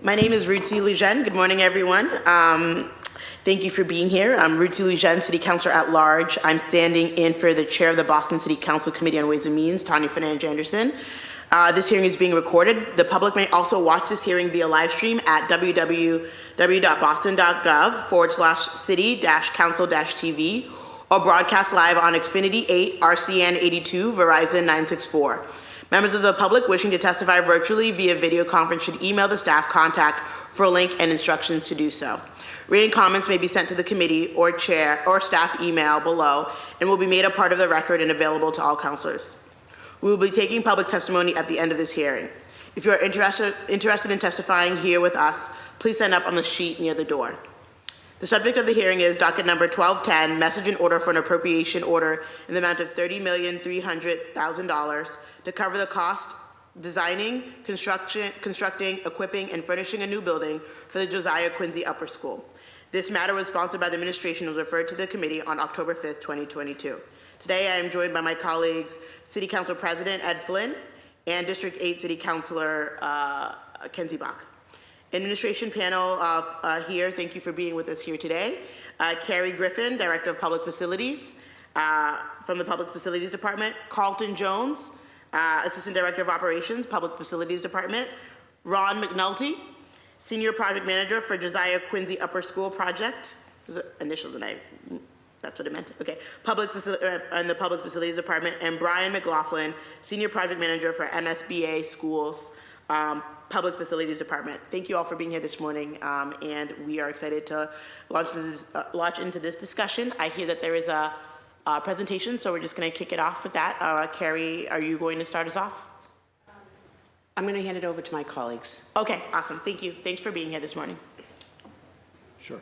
My name is Ruthi Lujen. Good morning, everyone. Thank you for being here. I'm Ruthi Lujen, City Councilor at Large. I'm standing in for the Chair of the Boston City Council Committee on Ways and Means, Tanya Fernandes-Anderson. This hearing is being recorded. The public may also watch this hearing via live stream at www.boston.gov/city-council-tv or broadcast live on Xfinity 8, RCN 82, Verizon 964. Members of the public wishing to testify virtually via video conference should email the staff contact for a link and instructions to do so. Written comments may be sent to the committee or chair or staff email below and will be made a part of the record and available to all councilors. We will be taking public testimony at the end of this hearing. If you are interested in testifying here with us, please sign up on the sheet near the door. The subject of the hearing is docket number 1210, message and order for an appropriation order in the amount of $30,300,000 to cover the cost designing, constructing, equipping, and furnishing a new building for the Josiah Quincy Upper School. This matter was sponsored by the administration and was referred to the committee on October 5th, 2022. Today, I am joined by my colleagues, City Council President Ed Flynn and District 8 City Councilor Kenzie Bach. Administration panel here, thank you for being with us here today. Carrie Griffin, Director of Public Facilities from the Public Facilities Department. Carlton Jones, Assistant Director of Operations, Public Facilities Department. Ron McNulty, Senior Project Manager for Josiah Quincy Upper School Project. Those are initials and that's what it meant. Okay, in the Public Facilities Department. And Brian McLaughlin, Senior Project Manager for MSBA Schools, Public Facilities Department. Thank you all for being here this morning, and we are excited to launch into this discussion. I hear that there is a presentation, so we're just going to kick it off with that. Carrie, are you going to start us off? I'm going to hand it over to my colleagues. Okay, awesome. Thank you. Thanks for being here this morning. Sure.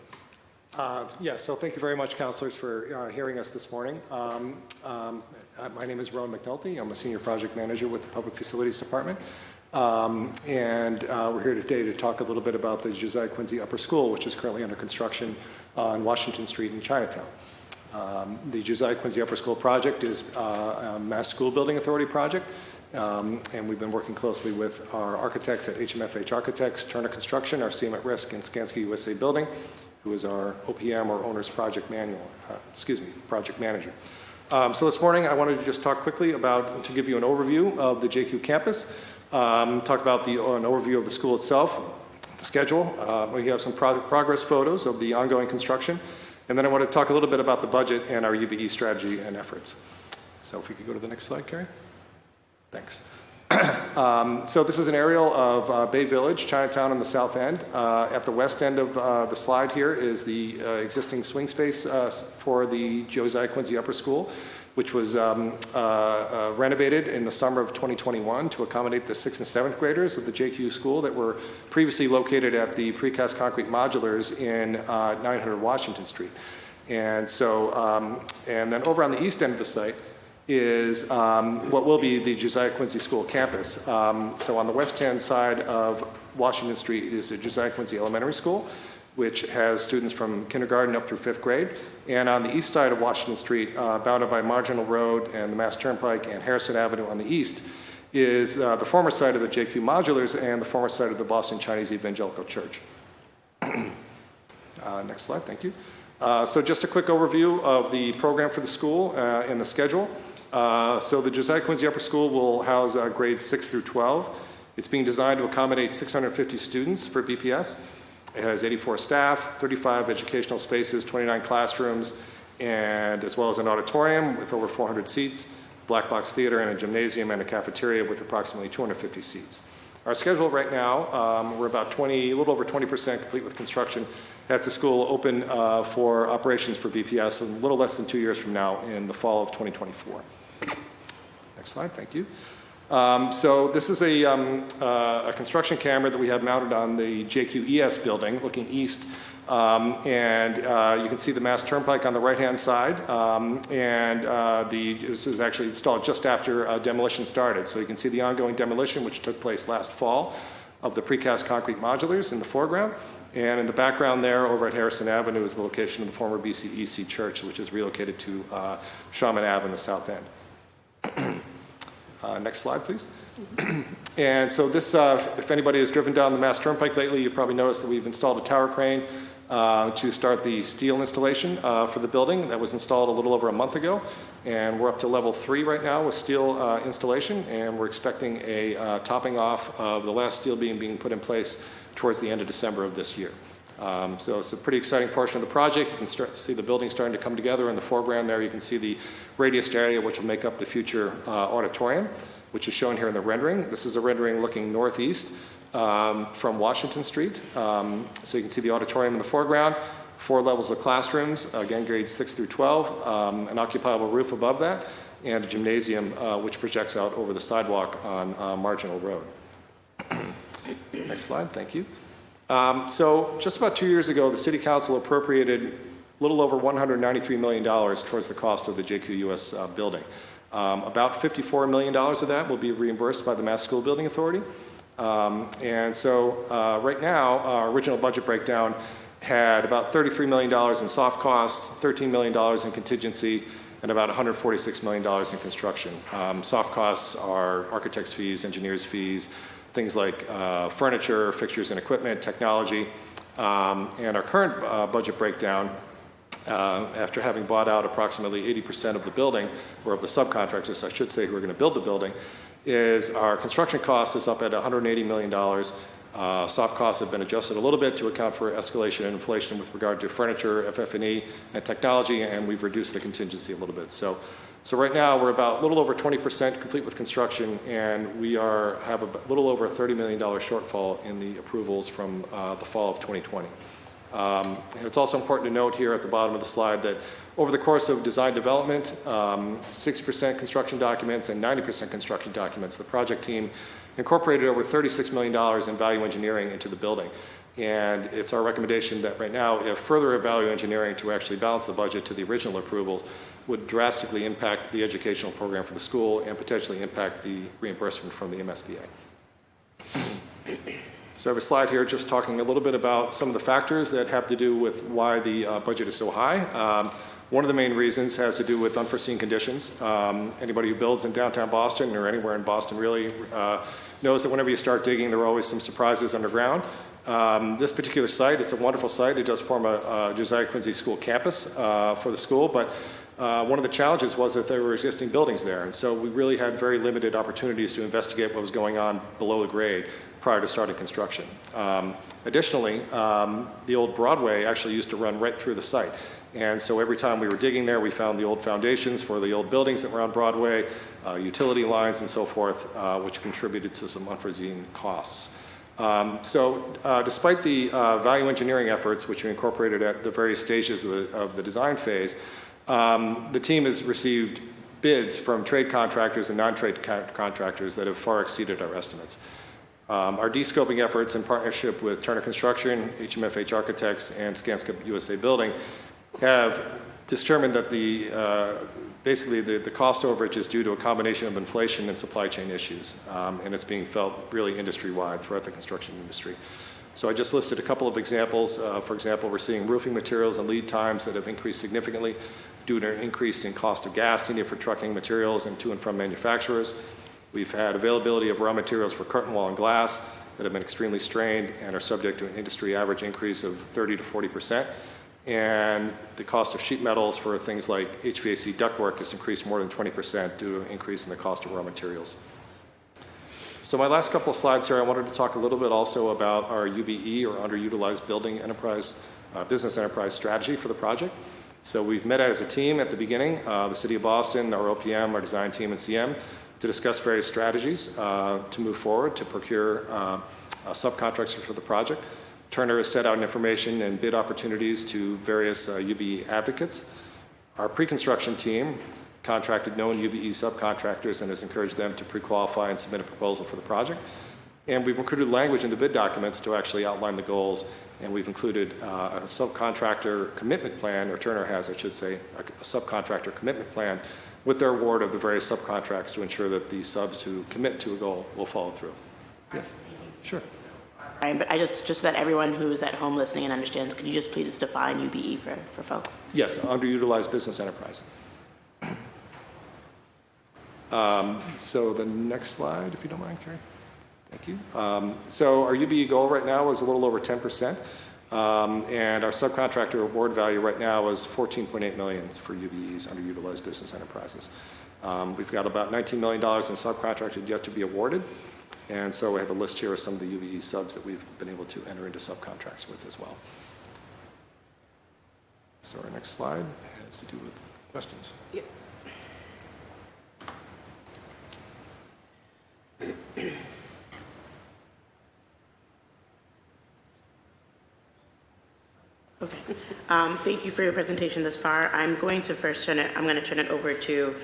So thank you very much, councilors, for hearing us this morning. My name is Ron McNulty. I'm a Senior Project Manager with the Public Facilities Department. We're here today to talk a little bit about the Josiah Quincy Upper School, which is currently under construction on Washington Street in Chinatown. The Josiah Quincy Upper School project is a Mass School Building Authority project, and we've been working closely with our architects at HMFH Architects, Turner Construction, our CM at Risk, and Skansky USA Building, who is our OPM, or Owner's Project Manager. So this morning, I wanted to just talk quickly to give you an overview of the JQ campus. Talk about an overview of the school itself, the schedule. We have some progress photos of the ongoing construction. And then I want to talk a little bit about the budget and our UBE strategy and efforts. So if we could go to the next slide, Carrie. Thanks. So this is an aerial of Bay Village, Chinatown on the south end. At the west end of the slide here is the existing swing space for the Josiah Quincy Upper School, which was renovated in the summer of 2021 to accommodate the 6th and 7th graders of the JQ school that were previously located at the precast concrete modulars in 900 Washington Street. And so, and then over on the east end of the site is what will be the Josiah Quincy School campus. So on the west-hand side of Washington Street is the Josiah Quincy Elementary School, which has students from kindergarten up through 5th grade. And on the east side of Washington Street, bounded by Marginal Road and the Mass Turnpike and Harrison Avenue on the east, is the former site of the JQ Modulars and the former site of the Boston Chinese Evangelical Church. Next slide, thank you. So just a quick overview of the program for the school and the schedule. So the Josiah Quincy Upper School will house grades 6 through 12. It's being designed to accommodate 650 students for BPS. It has 84 staff, 35 educational spaces, 29 classrooms, and as well as an auditorium with over 400 seats, black box theater, and a gymnasium and a cafeteria with approximately 250 seats. Our schedule right now, we're about a little over 20% complete with construction. That's the school open for operations for BPS a little less than 2 years from now in the fall of 2024. Next slide, thank you. So this is a construction camera that we have mounted on the JQES building looking east. And you can see the Mass Turnpike on the right-hand side. This is actually installed just after demolition started. So you can see the ongoing demolition, which took place last fall, of the precast concrete modulars in the foreground. And in the background there, over at Harrison Avenue, is the location of the former BCEC Church, which is relocated to Shaman Ave in the south end. Next slide, please. And so this, if anybody has driven down the Mass Turnpike lately, you probably noticed that we've installed a tower crane to start the steel installation for the building. That was installed a little over a month ago, and we're up to level 3 right now with steel installation, and we're expecting a topping off of the last steel beam being put in place towards the end of December of this year. So it's a pretty exciting portion of the project. You can start to see the building starting to come together. In the foreground there, you can see the radius area which will make up the future auditorium, which is shown here in the rendering. This is a rendering looking northeast from Washington Street. So you can see the auditorium in the foreground, 4 levels of classrooms, again grades 6 through 12, an occupiable roof above that, and a gymnasium which projects out over the sidewalk on Marginal Road. Next slide, thank you. So just about 2 years ago, the City Council appropriated a little over $193 million towards the cost of the JQUS building. About $54 million of that will be reimbursed by the Mass School Building Authority. And so right now, our original budget breakdown had about $33 million in soft costs, $13 million in contingency, and about $146 million in construction. Soft costs are architects' fees, engineers' fees, things like furniture, fixtures and equipment, technology. And our current budget breakdown, after having bought out approximately 80% of the building, or of the subcontractors, I should say, who are going to build the building, is our construction cost is up at $180 million. Soft costs have been adjusted a little bit to account for escalation and inflation with regard to furniture, FF&E, and technology, and we've reduced the contingency a little bit. So right now we're about a little over 20% complete with construction, and we have a little over a $30 million shortfall in the approvals from the fall of 2020. And it's also important to note here at the bottom of the slide that over the course of design development, 6% construction documents and 90% construction documents, the project team incorporated over $36 million in value engineering into the building. And it's our recommendation that right now, if further value engineering to actually balance the budget to the original approvals would drastically impact the educational program for the school and potentially impact the reimbursement from the MSBA. So I have a slide here just talking a little bit about some of the factors that have to do with why the budget is so high. One of the main reasons has to do with unforeseen conditions. Anybody who builds in downtown Boston or anywhere in Boston really knows that whenever you start digging, there are always some surprises underground. This particular site, it's a wonderful site. It does form a Josiah Quincy School campus for the school, but one of the challenges was that there were existing buildings there, and so we really had very limited opportunities to investigate what was going on below the grade prior to starting construction. Additionally, the old Broadway actually used to run right through the site. And so every time we were digging there, we found the old foundations for the old buildings that were on Broadway, utility lines and so forth, which contributed to some unforeseen costs. Despite the value engineering efforts, which we incorporated at the various stages of the design phase, the team has received bids from trade contractors and non-trade contractors that have far exceeded our estimates. Our de-scoping efforts in partnership with Turner Construction, HMFH Architects, and Skanska USA Building have determined that basically the cost overage is due to a combination of inflation and supply chain issues, and it's being felt really industry-wide throughout the construction industry. So I just listed a couple of examples. For example, we're seeing roofing materials and lead times that have increased significantly due to an increase in cost of gas needed for trucking materials and to and from manufacturers. We've had availability of raw materials for curtain wall and glass that have been extremely strained and are subject to an industry average increase of 30 to 40%. And the cost of sheet metals for things like HVAC ductwork has increased more than 20% due to an increase in the cost of raw materials. So my last couple of slides here, I wanted to talk a little bit also about our UBE, or underutilized building enterprise, business enterprise strategy for the project. So we've met as a team at the beginning, the City of Boston, our OPM, our design team, and CM, to discuss various strategies to move forward to procure subcontractors for the project. Turner has set out information and bid opportunities to various UBE advocates. Our pre-construction team contracted known UBE subcontractors and has encouraged them to pre-qualify and submit a proposal for the project. And we've included language in the bid documents to actually outline the goals, and we've included a subcontractor commitment plan, or Turner has, I should say, a subcontractor commitment plan with their award of the various subcontracts to ensure that the subs who commit to a goal will follow through. Yes, sure. But I just so that everyone who is at home listening and understands, could you just please define UBE for folks? Yes, underutilized business enterprise. So the next slide, if you don't mind, Carrie. Thank you. So our UBE goal right now is a little over 10%, and our subcontractor award value right now is $14.8 million for UBE's underutilized business enterprises. We've got about $19 million in subcontracted yet to be awarded, and so we have a list here of some of the UBE subs that we've been able to enter into subcontracts with as well. So our next slide has to do with questions. Yep. Okay. Thank you for your presentation thus far. I'm going to turn it over to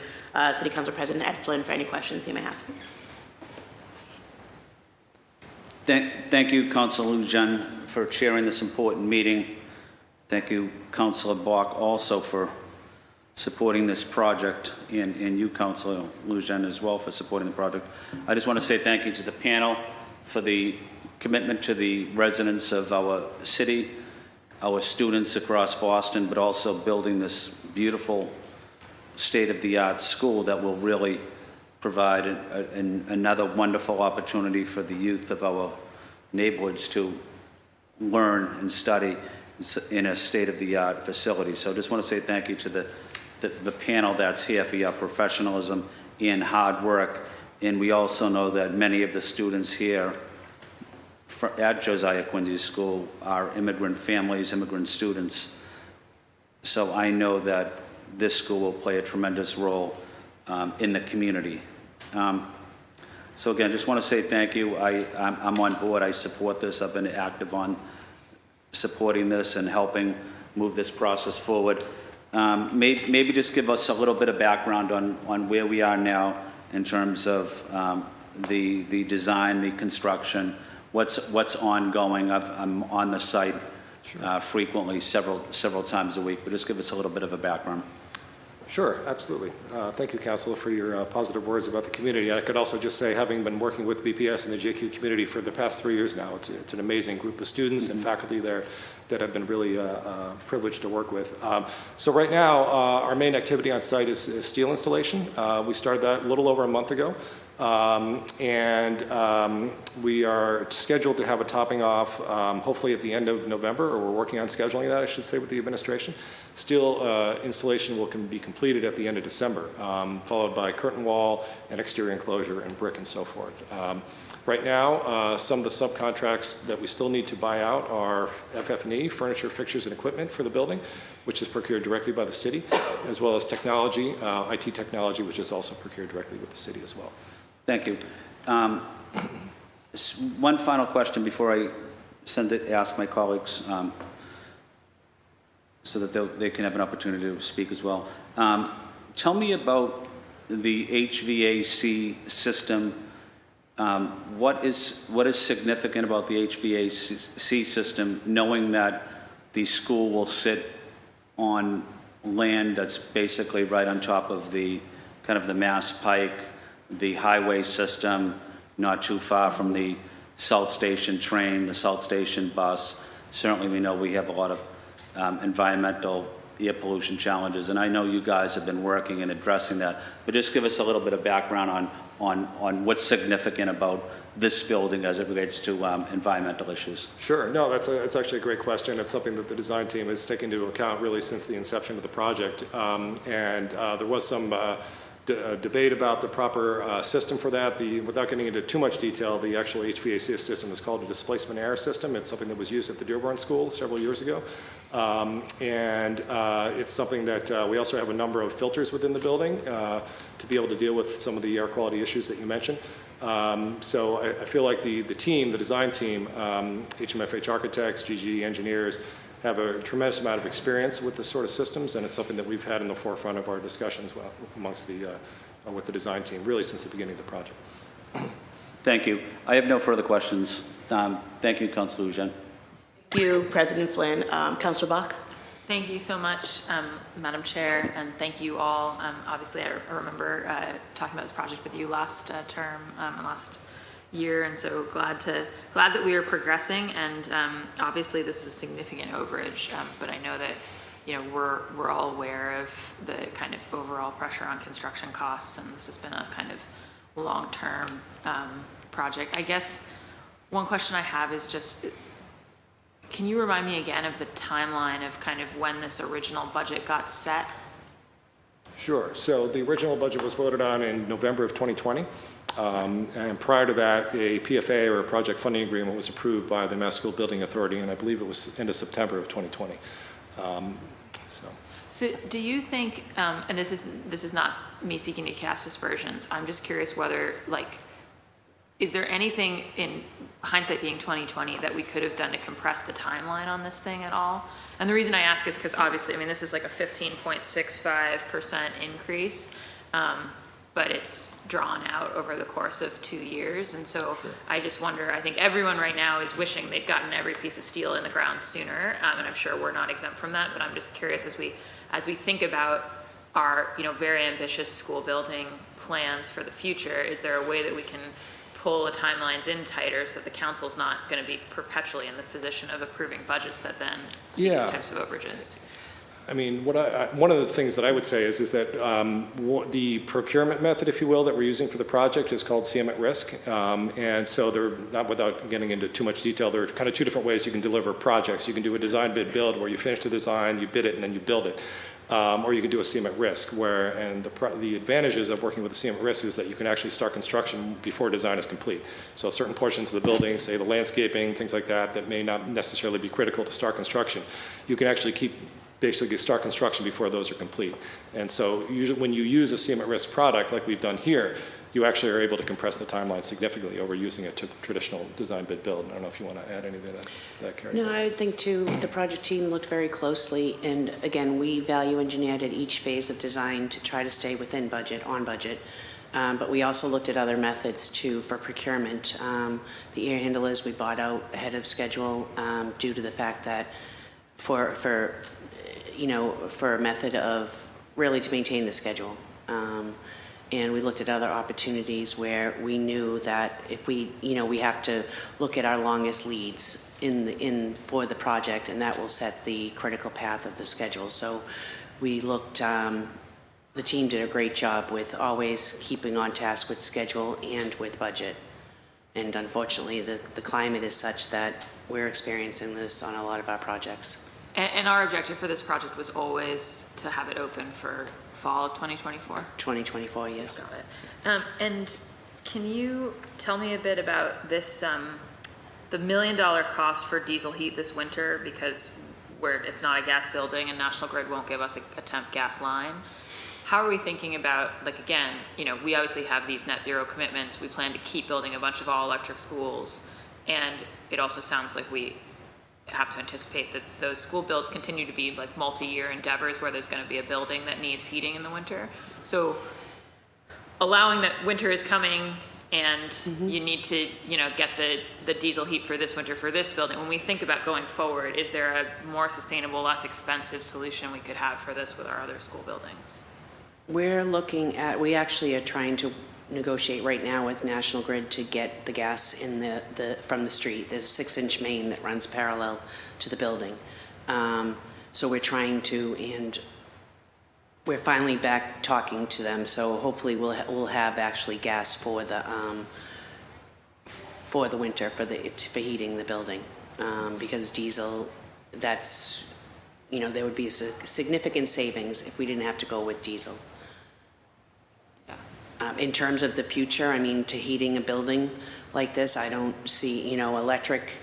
City Council President Ed Flynn for any questions he may have. Thank you, Councilor Lujan, for chairing this important meeting. Thank you, Councilor Bach, also for supporting this project, and you, Councilor Lujan, as well for supporting the project. I just want to say thank you to the panel for the commitment to the residents of our city, our students across Boston, but also building this beautiful state-of-the-art school that will really provide another wonderful opportunity for the youth of our neighborhoods to learn and study in a state-of-the-art facility. So I just want to say thank you to the panel that's here for your professionalism and hard work. And we also know that many of the students here at Josiah Quincy School are immigrant families, immigrant students. So I know that this school will play a tremendous role in the community. So again, just want to say thank you. I'm on board. I support this. I've been active on supporting this and helping move this process forward. Maybe just give us a little bit of background on where we are now in terms of the design, the construction, what's ongoing. I'm on the site frequently, several times a week, but just give us a little bit of a background. Sure, absolutely. Thank you, Councilor, for your positive words about the community. I could also just say, having been working with BPS and the JQ community for the past 3 years now, it's an amazing group of students and faculty there that have been really privileged to work with. So right now, our main activity on site is steel installation. We started that a little over a month ago. We are scheduled to have a topping off hopefully at the end of November, or we're working on scheduling that, I should say, with the administration. Steel installation will be completed at the end of December, followed by curtain wall and exterior enclosure and brick and so forth. Right now, some of the subcontracts that we still need to buy out are FF&E, furniture, fixtures, and equipment for the building, which is procured directly by the city, as well as technology, IT technology, which is also procured directly with the city as well. Thank you. One final question before I ask my colleagues so that they can have an opportunity to speak as well. Tell me about the HVAC system. What is significant about the HVAC system, knowing that the school will sit on land that's basically right on top of the kind of the Mass Pike, the highway system, not too far from the Salt Station train, the Salt Station bus. Certainly we know we have a lot of environmental air pollution challenges, and I know you guys have been working and addressing that, but just give us a little bit of background on what's significant about this building as it relates to environmental issues. Sure. No, that's actually a great question. It's something that the design team has taken into account really since the inception of the project. There was some debate about the proper system for that. Without getting into too much detail, the actual HVAC system is called a displacement air system. It's something that was used at the Dearborn School several years ago. It's something that we also have a number of filters within the building to be able to deal with some of the air quality issues that you mentioned. So I feel like the design team, HMFH architects, GGE engineers, have a tremendous amount of experience with this sort of systems, and it's something that we've had in the forefront of our discussions amongst with the design team, really since the beginning of the project. Thank you. I have no further questions. Thank you, Councilor Lujan. Thank you, President Flynn. Councilor Bach? Thank you so much, Madam Chair, and thank you all. Obviously, I remember talking about this project with you last term and last year, and so glad that we are progressing. And obviously, this is a significant overage, but I know that we're all aware of the kind of overall pressure on construction costs, and this has been a kind of long-term project. I guess one question I have is just, can you remind me again of the timeline of kind of when this original budget got set? Sure. So the original budget was voted on in November of 2020. And prior to that, a PFA, or a project funding agreement, was approved by the Mass School Building Authority, and I believe it was end of September of 2020. So do you think, and this is not me seeking to cast aspersions, I'm just curious whether, like, is there anything in hindsight being 2020 that we could have done to compress the timeline on this thing at all? And the reason I ask is because obviously, I mean, this is like a 15.65% increase, but it's drawn out over the course of 2 years. And so I just wonder, I think everyone right now is wishing they'd gotten every piece of steel in the ground sooner. And I'm sure we're not exempt from that, but I'm just curious as we think about our, very ambitious school building plans for the future, is there a way that we can pull the timelines in tighter so that the council's not going to be perpetually in the position of approving budgets that then see these types of overages? I mean, one of the things that I would say is that the procurement method, if you will, that we're using for the project is called CM at risk. And so there, not without getting into too much detail, there are kind of two different ways you can deliver projects. You can do a design bid build where you finish the design, you bid it, and then you build it. Or you can do a CM at risk, and the advantages of working with a CM at risk is that you can actually start construction before design is complete. So certain portions of the building, say the landscaping, things like that, that may not necessarily be critical to start construction, you can actually basically start construction before those are complete. And so usually when you use a CM at risk product like we've done here, you actually are able to compress the timeline significantly over using a traditional design bid build. I don't know if you want to add anything to that, Carrie. No, I think too, the project team looked very closely, and again, we value engineered at each phase of design to try to stay within budget, on budget. But we also looked at other methods too for procurement. The air handlers we bought out ahead of schedule due to the fact that for a method of really to maintain the schedule. And we looked at other opportunities where we knew that if we have to look at our longest leads for the project, and that will set the critical path of the schedule. So we looked, the team did a great job with always keeping on task with schedule and with budget. And unfortunately, the climate is such that we're experiencing this on a lot of our projects. And our objective for this project was always to have it open for fall of 2024? 2024, yes. Got it. And can you tell me a bit about this, the $1 million cost for diesel heat this winter, because it's not a gas building and National Grid won't give us a temp gas line? How are we thinking about, like, again, we obviously have these net zero commitments. We plan to keep building a bunch of all electric schools. And it also sounds like we have to anticipate that those school builds continue to be like multi-year endeavors where there's going to be a building that needs heating in the winter. So allowing that winter is coming and you need to, get the diesel heat for this winter for this building. When we think about going forward, is there a more sustainable, less expensive solution we could have for this with our other school buildings? We actually are trying to negotiate right now with National Grid to get the gas in from the street. There's a 6-inch main that runs parallel to the building. So we're trying to, and we're finally back talking to them. So hopefully we'll have actually gas for the winter for heating the building. Because diesel, that's, there would be a significant savings if we didn't have to go with diesel. In terms of the future, to heating a building like this, I don't see, electric,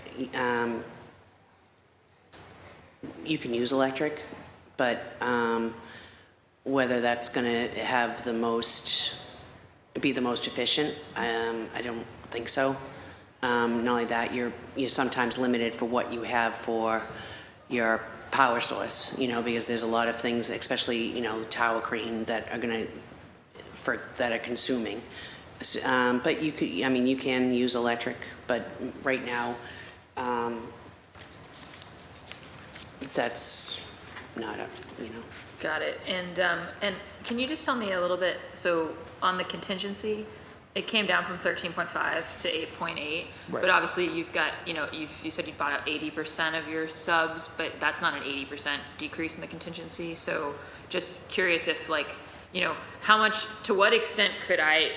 you can use electric, but whether that's going to have be the most efficient, I don't think so. Not only that, you're sometimes limited for what you have for your power source, because there's a lot of things, especially, tower crane that are going to that are consuming. But you could, you can use electric, but right now, that's not Got it. And can you just tell me a little bit, so on the contingency, it came down from 13.5 to 8.8, right. But obviously you've got, you said you bought out 80% of your subs, but that's not an 80% decrease in the contingency. So just curious if how much, to what extent could I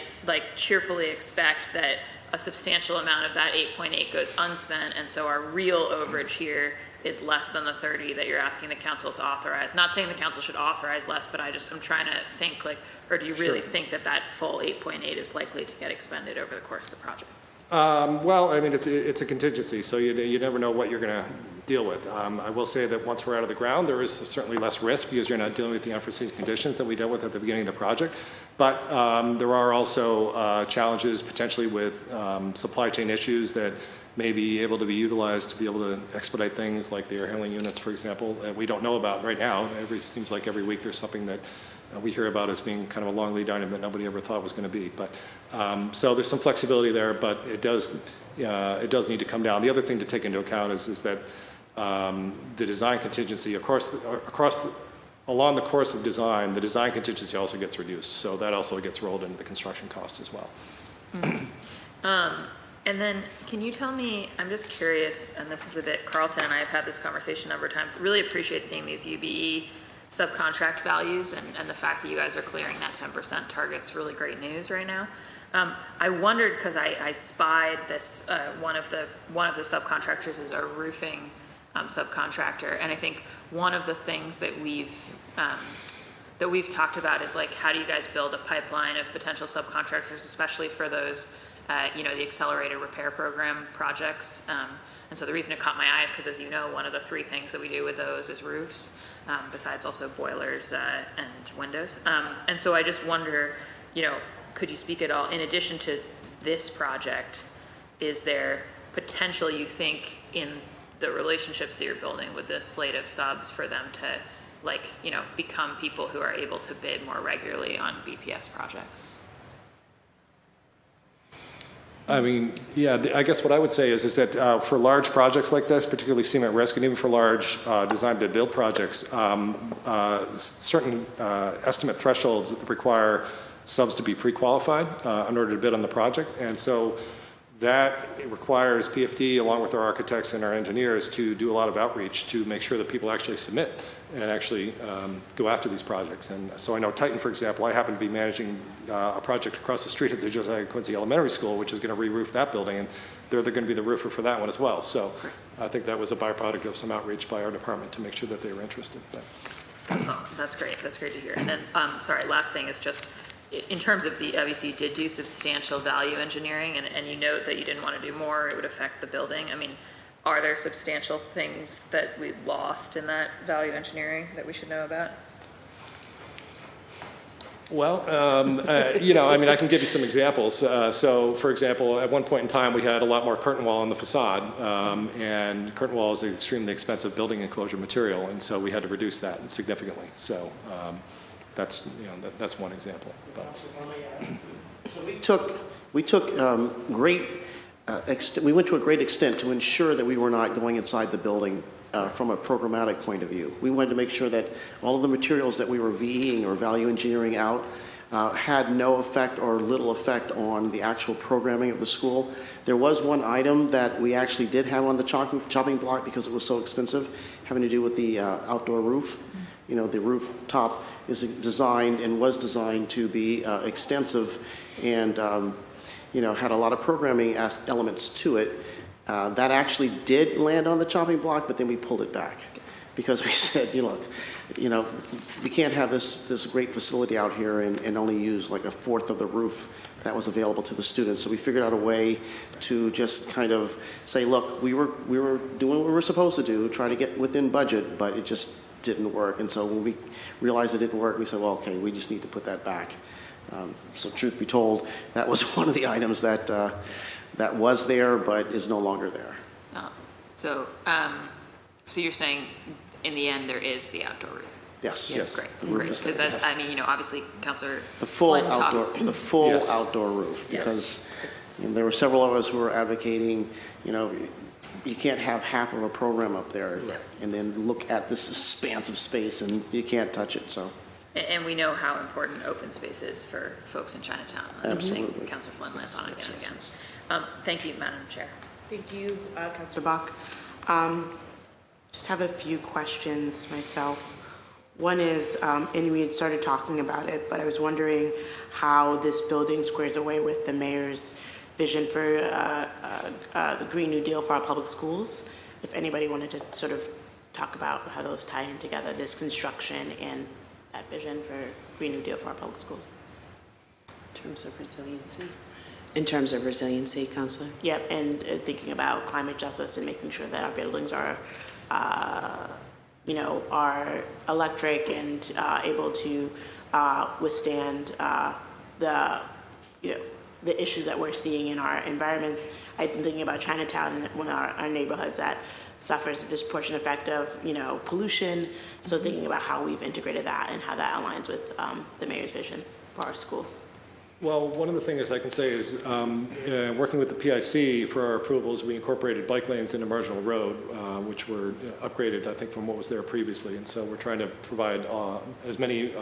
cheerfully expect that a substantial amount of that 8.8 goes unspent, and so our real overage here is less than the 30 that you're asking the council to authorize. Not saying the council should authorize less, but I'm trying to think like, or do you really think that that full 8.8 is likely to get expended over the course of the project? Well, I mean, it's a contingency, so you never know what you're going to deal with. I will say that once we're out of the ground, there is certainly less risk because you're not dealing with the unforeseen conditions that we dealt with at the beginning of the project. But there are also challenges potentially with supply chain issues that may be able to be utilized to be able to expedite things like the air handling units, for example, that we don't know about right now. Seems like every week there's something that we hear about as being kind of a long lead item that nobody ever thought was going to be. But so there's some flexibility there, but it does need to come down. The other thing to take into account is that the design contingency, along the course of design, the design contingency also gets reduced. So that also gets rolled into the construction cost as well. And then, can you tell me, I'm just curious, and this is a bit, Carlton and I have had this conversation a number of times, really appreciate seeing these UBE subcontract values and the fact that you guys are clearing that 10% target's really great news right now. I wondered, because I spied this, one of the subcontractors is a roofing subcontractor, and I think one of the things that we've talked about is like, how do you guys build a pipeline of potential subcontractors, especially for those the accelerated repair program projects. And so the reason it caught my eye is because, as you know, one of the 3 things that we do with those is roofs, besides also boilers and windows. And so I just wonder, could you speak at all, in addition to this project, is there potential, you think, in the relationships that you're building with this slate of subs for them to, become people who are able to bid more regularly on BPS projects? I mean, yeah, I guess what I would say is that for large projects like this, particularly cement risk, and even for large design bid build projects, certain estimate thresholds require subs to be pre-qualified in order to bid on the project. And so that requires PFD, along with our architects and our engineers, to do a lot of outreach to make sure that people actually submit and actually go after these projects. And so I know Titan, for example, I happen to be managing a project across the street at the Josiah Quincy Elementary School, which is going to re-roof that building, and they're going to be the roofer for that one as well. So I think that was a byproduct of some outreach by our department to make sure that they were interested. That's great. That's great to hear. And then, sorry, last thing is just, in terms of obviously you did do substantial value engineering, and you note that you didn't want to do more, it would affect the building. I mean, are there substantial things that we lost in that value engineering that we should know about? Well, I can give you some examples. So, for example, at one point in time, we had a lot more curtain wall on the facade, and curtain wall is an extremely expensive building enclosure material, and so we had to reduce that significantly. So, that's one example. So we went to a great extent to ensure that we were not going inside the building from a programmatic point of view. We wanted to make sure that all of the materials that we were VEing or value engineering out had no effect or little effect on the actual programming of the school. There was one item that we actually did have on the chopping block because it was so expensive, having to do with the outdoor roof. The rooftop is designed and was designed to be extensive and had a lot of programming elements to it. That actually did land on the chopping block, but then we pulled it back because we said, look, we can't have this great facility out here and only use like 1/4 of the roof that was available to the students. So we figured out a way to just kind of say, look, we were doing what we were supposed to do, trying to get within budget, but it just didn't work. And so when we realized it didn't work, we said, well, okay, we just need to put that back. So truth be told, that was one of the items that was there, but is no longer there. Oh. So you're saying in the end there is the outdoor roof? Yes. Yes. Great. The roof is there, Because yes. Obviously, Councilor The full Flynn outdoor, Yes. outdoor roof, Yes. because there were several of us who were advocating, you can't have half of a program up there and then look at this expansive space and you can't touch it. So. And we know how important open space is for folks in Chinatown. That's Absolutely. something Councilor Flynn lands on again and again. Thank you, Madam Chair. Thank you, Councilor Bach. Just have a few questions myself. One is, and we had started talking about it, but I was wondering how this building squares away with the mayor's vision for the Green New Deal for our public schools. If anybody wanted to sort of talk about how those tie in together, this construction and that vision for Green New Deal for our public schools. In terms of resiliency? In terms of resiliency, Counselor? Yep, and thinking about climate justice and making sure that our buildings are, are electric and able to withstand the issues that we're seeing in our environments. I've been thinking about Chinatown, one of our neighborhoods that suffers a disproportionate effect of, pollution. So thinking about how we've integrated that and how that aligns with the mayor's vision for our schools. Well, one of the things I can say is, working with the PIC for our approvals, we incorporated bike lanes into Marginal Road, which were upgraded, I think, from what was there previously. And so we're trying to provide as many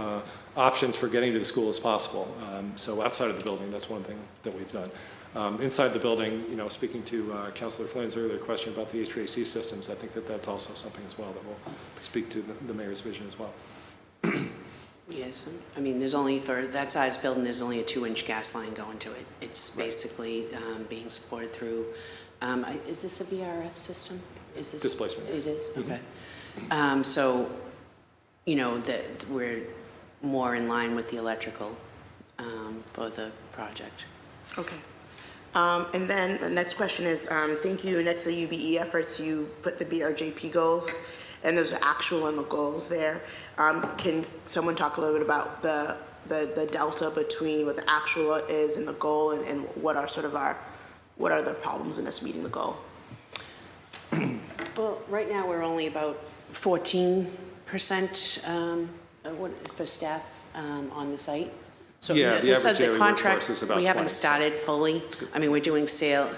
options for getting to the school as possible. So outside of the building, that's one thing that we've done. Inside the building, speaking to Councilor Flynn's earlier question about the HVAC systems, I think that that's also something as well that will speak to the mayor's vision as well. Yes, I mean, there's only, for that size building, there's only a 2-inch gas line going to it. It's basically being supported through, is this a VRF system? Is this? Displacement. It is, okay. So, that we're more in line with the electrical for the project. Okay. And then the next question is, thank you. Next to the UBE efforts, you put the BRJP goals, and there's the actual and the goals there. Can someone talk a little bit about the delta between what the actual is and the goal, and what are what are the problems in us meeting the goal? Well, right now, we're only about 14% for staff on the site. So Yeah, the average daily contract, workforce is about we haven't 20%. started fully. I mean, we're doing steel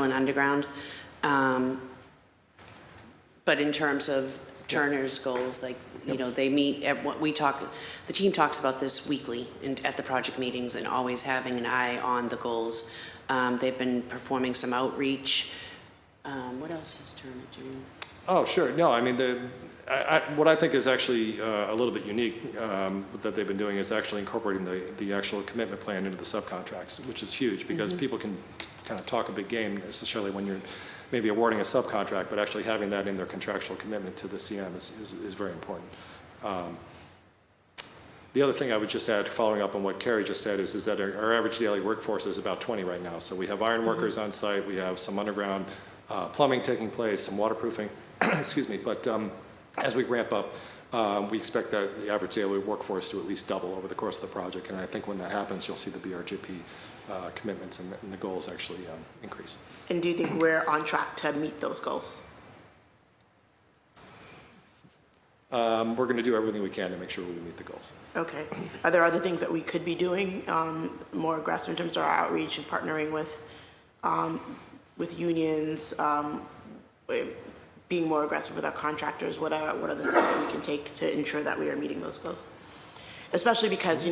and underground. But in terms of Turner's goals, they meet at what we talk, the team talks about this weekly at the project meetings and always having an eye on the goals. They've been performing some outreach. What else is Turner doing? Oh, sure. No, I mean, what I think is actually a little bit unique that they've been doing is actually incorporating the actual commitment plan into the subcontracts, which is huge because people can kind of talk a big game, necessarily when you're maybe awarding a subcontract, but actually having that in their contractual commitment to the CM is very important. The other thing I would just add, following up on what Carrie just said, is that our average daily workforce is about 20 right now. So we have iron workers on site, we have some underground plumbing taking place, some waterproofing, excuse me, but as we ramp up, we expect that the average daily workforce to at least double over the course of the project. And I think when that happens, you'll see the BRJP commitments and the goals actually increase. And do you think we're on track to meet those goals? We're going to do everything we can to make sure we meet the goals. Okay. Are there other things that we could be doing more aggressive in terms of our outreach and partnering with unions, being more aggressive with our contractors? What are the steps that we can take to ensure that we are meeting those goals? Especially because,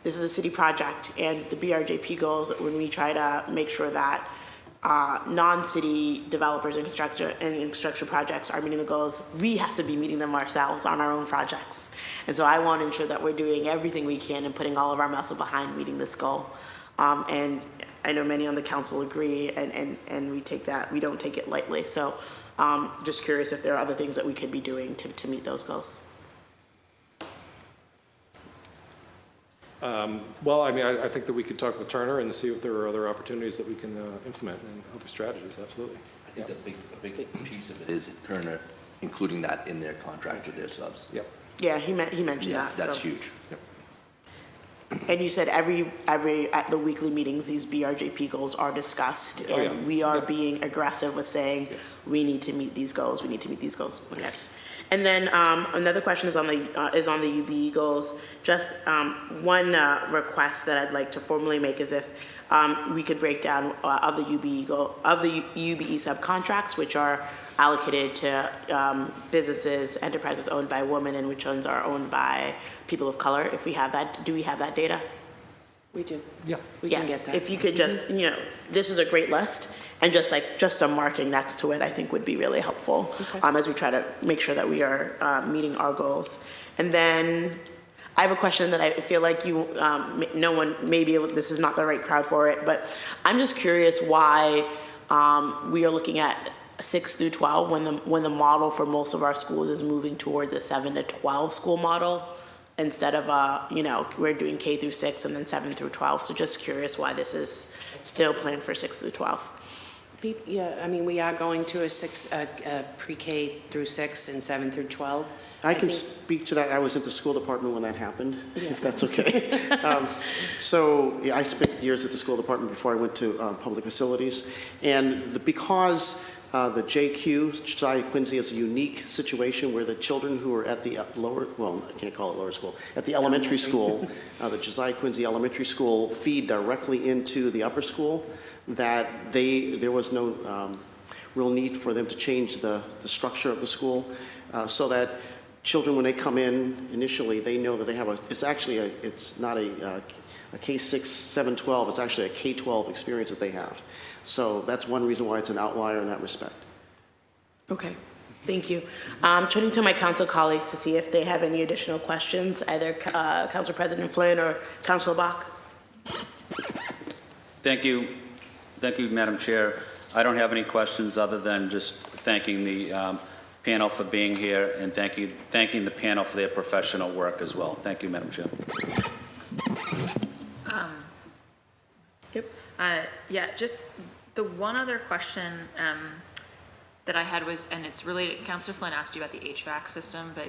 this is a city project, and the BRJP goals, when we try to make sure that non-city developers and construction projects are meeting the goals, we have to be meeting them ourselves on our own projects. And so I want to ensure that we're doing everything we can and putting all of our muscle behind meeting this goal. And I know many on the council agree, and we don't take it lightly. So just curious if there are other things that we could be doing to meet those goals. Well, I mean, I think that we could talk with Turner and see if there are other opportunities that we can implement and other strategies, absolutely. I think a big piece of it is Turner including that in their contract with their subs. Yep. Yeah, he mentioned Yeah, that. that's so. huge. Yep. And you said every at the weekly meetings, these BRJP goals are discussed, and yeah. we are being aggressive with saying Yes. we need to meet these goals. We need to meet these goals. Okay. Yes. And then another question is on the UBE goals. Just one request that I'd like to formally make is if we could break down of the UBE subcontracts, which are allocated to businesses, enterprises owned by women, and which ones are owned by people of color. If we have that, do we have that data? We do. Yeah. We can Yes. get that. If you could just, this is a great list, and just a marking next to it, I think would be really helpful Okay. as we try to make sure that we are meeting our goals. And then I have a question that I feel like no one, maybe this is not the right crowd for it, but I'm just curious why we are looking at 6 through 12 when the model for most of our schools is moving towards a 7 to 12 school model instead of we're doing K through 6 and then 7 through 12. So just curious why this is still planned for 6 through 12. Yeah, I mean, we are going to a pre-K through 6 and 7 through 12. I can speak to that. I was at the school department when that happened, if that's okay. Yeah, I spent years at the school department before I went to public facilities. And because the JQ, Josiah Quincy, is a unique situation where the children who are at the I can't call it lower school, at the elementary school, the Josiah Quincy Elementary School feed directly into the upper school, that there was no real need for them to change the structure of the school, so that children, when they come in initially, they know that they have it's not a K6, 7, 12, it's actually a K-12 experience that they have. So that's one reason why it's an outlier in that respect. Okay, thank you. Turning to my council colleagues to see if they have any additional questions, either Council President Flynn or Councilor Bach. Thank you, Madam Chair. I don't have any questions other than just thanking the panel for being here and thanking the panel for their professional work as well. Thank you, Madam Chair. Yep. Yeah, just the one other question that I had was, and it's related, Councilor Flynn asked you about the HVAC system, but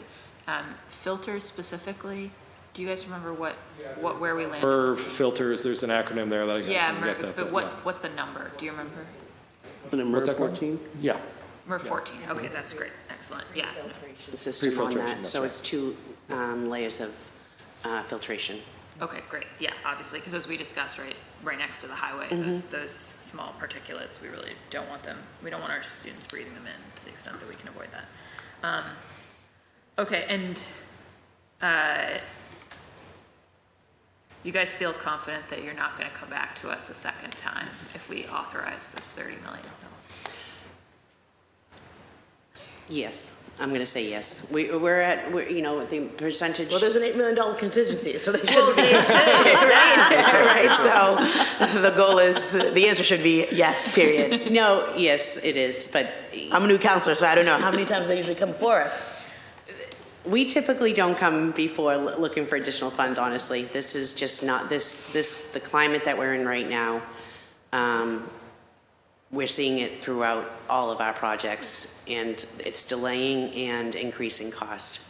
filters specifically, do you guys remember where we landed? MERV filters, there's an acronym there that I can get that. But what's the number? Do you remember? What's that called? 14? Yeah. MERV 14. Okay, that's great. Excellent. Yeah. Filtration system on Pre-filtration, that, that's so right. it's 2 layers of filtration. Okay, great. Yeah, obviously, because as we discussed, right next to the highway, those small particulates, we really don't want them. We don't want our students breathing them in to the extent that we can avoid that. Okay, and you guys feel confident that you're not going to come back to us a second time if we authorize this $30 million? Yes, I'm going to say yes. We're at the percentage. Well, there's an $8 million contingency, so they should be, right? So the goal is, the answer should be yes, period. No, yes, it is, but I'm a new counselor, so I don't know. How many times they usually come before us? we typically don't come before looking for additional funds, honestly. This is just not, the climate that we're in right now, we're seeing it throughout all of our projects, and it's delaying and increasing cost.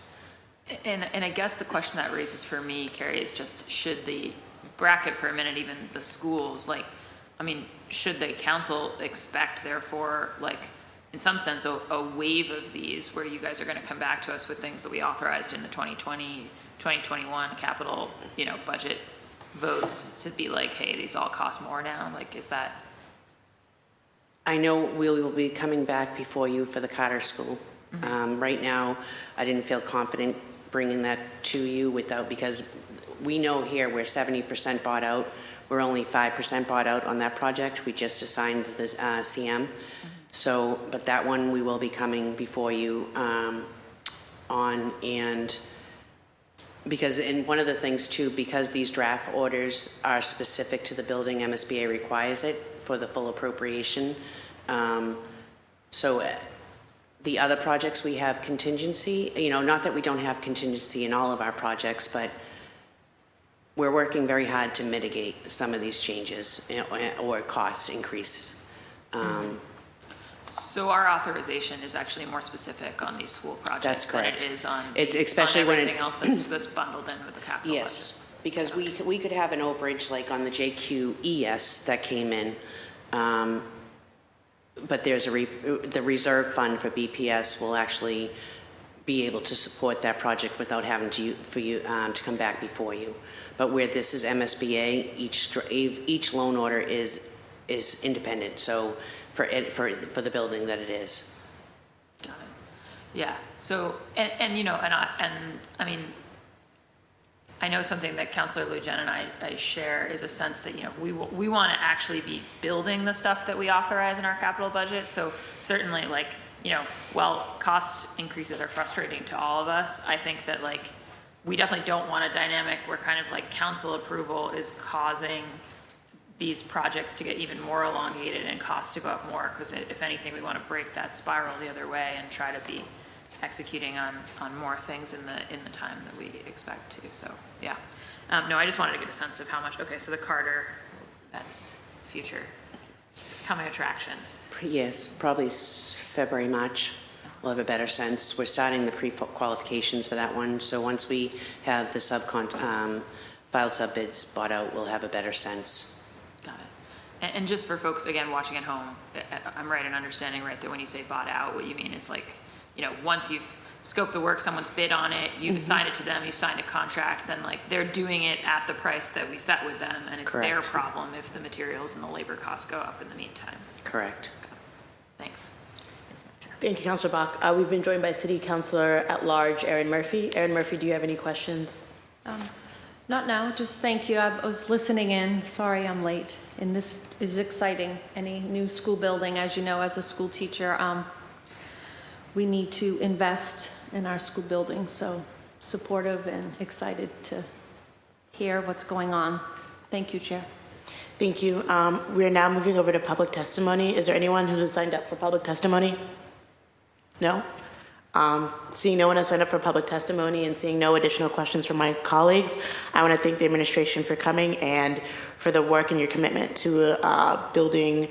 And I guess the question that raises for me, Carrie, is just should the bracket for a minute, even the schools, should the council expect, therefore, in some sense, a wave of these where you guys are going to come back to us with things that we authorized in the 2020, 2021 capital, budget votes to be like, hey, these all cost more now? Is that? I know we will be coming back before you for the Carter School. Mm-hmm. Right now, I didn't feel confident bringing that to you because we know here we're 70% bought out. We're only 5% bought out on that project. We just assigned the CM. Mm-hmm. So, but that one we will be coming before you on, and and one of the things too, because these draft orders are specific to the building, MSBA requires it for the full appropriation. The other projects we have contingency, not that we don't have contingency in all of our projects, but we're working very hard to mitigate some of these changes or cost increase. So our authorization is actually more specific on these school projects That's correct. than it is on, It's especially on when everything else that's bundled in with the capital Yes, because we could have an overage like on the JQES that came in, but there's the reserve fund for BPS will actually be able to support that project without having to come back before you. But where this is MSBA, each loan order is independent. So for the building that it is. Got it. Yeah. So I know something that Councilor Lujan and I share is a sense that we want to actually be building the stuff that we authorize in our capital budget. So certainly while cost increases are frustrating to all of us, I think that we definitely don't want a dynamic where kind of like council approval is causing these projects to get even more elongated and cost to go up more, because if anything, we want to break that spiral the other way and try to be executing on more things in the time that we expect to, so, yeah. No, I just wanted to get a sense of how much, okay, so the Carter, that's future coming attractions. Yes, probably February, March, we'll have a better sense. We're starting the pre-qualifications for that one, so once we have the filed sub-bids bought out, we'll have a better sense. Got it. And just for folks, again, watching at home, I'm right in understanding, right, that when you say bought out, what you mean is like, you know, once you've scoped the work, someone's bid on it, you've assigned it to them, you've signed a contract, then like they're doing it at the price that we set with them, and it's their Correct. problem if the materials and the labor costs go up in the meantime. Correct. Thanks. Thank you, Councilor Bach. We've been joined by City Councilor at Large, Erin Murphy. Erin Murphy, do you have any questions? Not now, just thank you. I was listening in. Sorry I'm late. And this is exciting. Any new school building, as you know, as a school teacher, we need to invest in our school building. So supportive and excited to hear what's going on. Thank you, Chair. Thank you. We are now moving over to public testimony. Is there anyone who has signed up for public testimony? No? Seeing no one has signed up for public testimony and seeing no additional questions from my colleagues, I want to thank the administration for coming and for the work and your commitment to building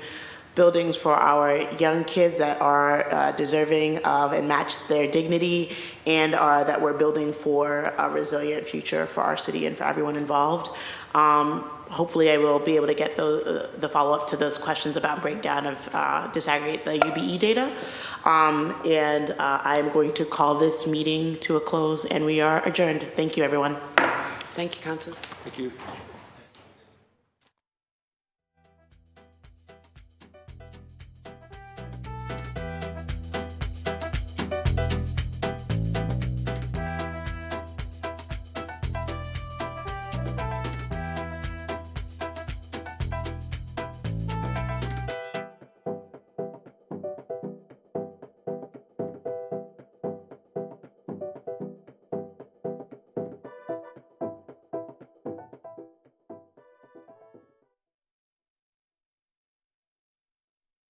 buildings for our young kids that are deserving of and match their dignity, and that we're building for a resilient future for our city and for everyone involved. Hopefully I will be able to get the follow-up to those questions about breakdown of disaggregate the UBE data. And I'm going to call this meeting to a close, and we are adjourned. Thank you, everyone. Thank you, councilors. Thank you.